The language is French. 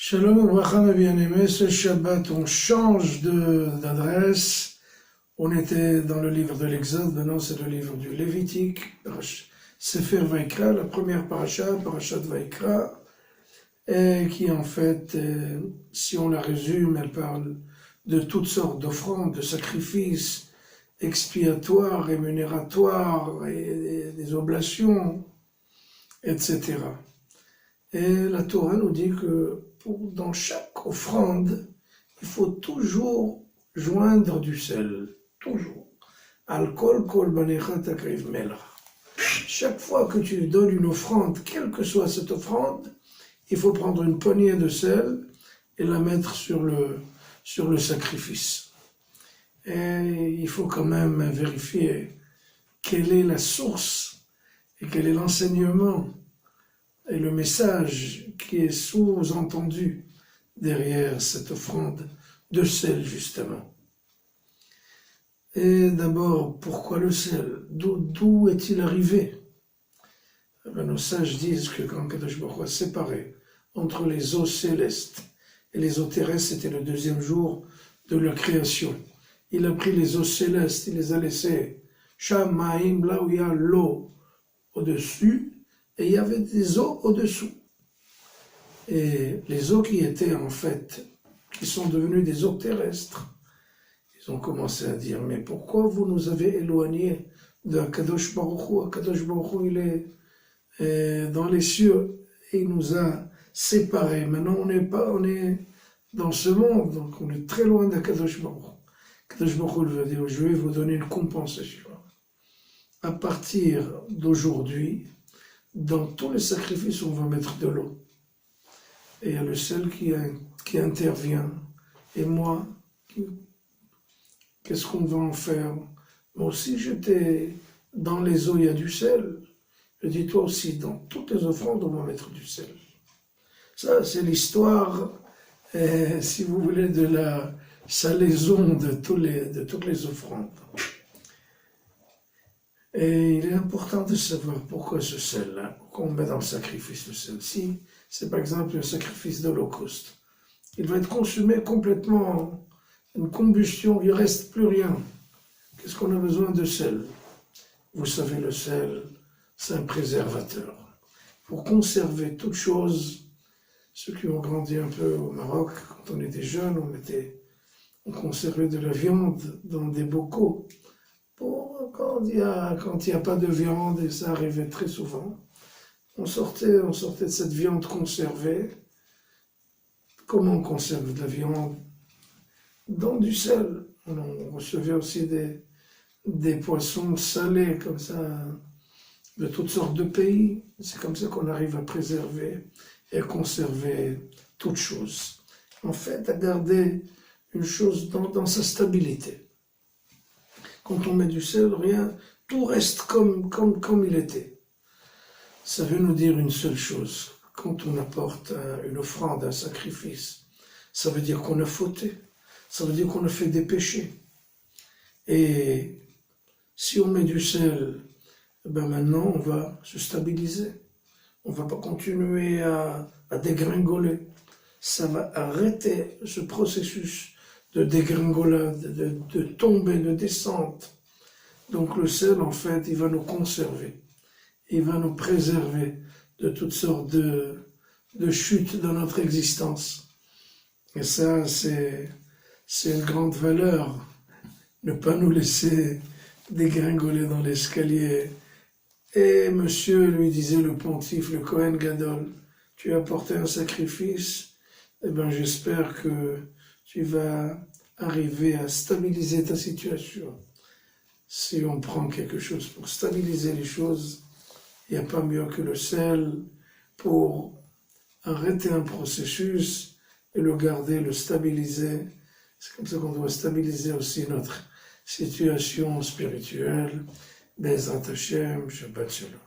Shalom Obracha, mes bien-aimés, ce Shabbat on change d'adresse. On était dans le livre de l'Exode, maintenant c'est le livre du Lévitique, Sefer Vaikra, la première parasha de Vaikra, et qui en fait, si on la résume, elle parle de toutes sortes d'offrandes, de sacrifices expiatoires, rémunéatoires, et des oblations, etc. Et la Torah nous dit que dans chaque offrande, il faut toujours joindre du sel. Toujours. Alcool, kol banecha takriv melach. Chaque fois que tu donnes une offrande, quelle que soit cette offrande, il faut prendre une poignée de sel et la mettre sur le sacrifice. Et il faut quand même vérifier quelle est la source et quel est l'enseignement et le message qui est sous-entendu derrière cette offrande de sel, justement. Et d'abord, pourquoi le sel? D'où est-il arrivé? Nos sages disent que quand Kadosh Baruch Hu a séparé entre les eaux célestes et les eaux terrestres, c'était le deuxième jour de la création. Il a pris les eaux célestes, il les a laissées Shamaim, là où il y a l'eau au-dessus, et il y avait des eaux au-dessous. Et les eaux qui étaient en fait, qui sont devenues des eaux terrestres, ils ont commencé à dire, mais pourquoi vous nous avez éloignés de Kadosh Baruch Hu? Kadosh Baruch Hu, il est dans les cieux, et il nous a séparés. Maintenant, on est dans ce monde, donc on est très loin de Kadosh Baruch Hu. Kadosh Baruch Hu veut dire, je vais vous donner une compensation. À partir d'aujourd'hui, dans tous les sacrifices, on va mettre de l'eau. Et il y a le sel qui intervient. Et moi, qu'est-ce qu'on va en faire? Moi aussi, j'étais dans les eaux, il y a du sel. Je dis, toi aussi, dans toutes les offrandes, on va mettre du sel. Ça, c'est l'histoire, si vous voulez, de la salaison de toutes les offrandes. Et il est important de savoir pourquoi ce sel-là, pourquoi on met dans le sacrifice le sel. Si c'est par exemple un sacrifice d'Holocauste, il va être consumé complètement, une combustion, il ne reste plus rien. Qu'est-ce qu'on a besoin de sel? Vous savez, le sel, c'est un préservateur. Pour conserver toute chose, ceux qui ont grandi un peu au Maroc, quand on était jeunes, on conservait de la viande dans des bocaux. Quand il n'y a pas de viande, et ça arrivait très souvent, on sortait de cette viande conservée. Comment on conserve de la viande? Dans du sel. On recevait aussi des poissons salés, comme ça, de toutes sortes de pays. C'est comme ça qu'on arrive à préserver et à conserver toute chose. En fait, à garder une chose dans sa stabilité. Quand on met du sel, rien, tout reste comme il était. Ça veut nous dire une seule chose. Quand on apporte une offrande, un sacrifice, ça veut dire qu'on a fauté. Ça veut dire qu'on a fait des péchés. Et si on met du sel, ben maintenant on va se stabiliser. On ne va pas continuer à dégringoler. Ça va arrêter ce processus de dégringolade, de tombée, de descente. Donc le sel, en fait, il va nous conserver. Il va nous préserver de toutes sortes de chutes dans notre existence. Et ça, c'est une grande valeur. Ne pas nous laisser dégringoler dans l'escalier. Et monsieur, lui disait le pontife, le Kohen Gadol, tu as apporté un sacrifice, eh bien j'espère que tu vas arriver à stabiliser ta situation. Si on prend quelque chose pour stabiliser les choses, il n'y a pas mieux que le sel pour arrêter un processus et le garder, le stabiliser. C'est comme ça qu'on doit stabiliser aussi notre situation spirituelle. Bezrat Hashem, Shabbat Shalom.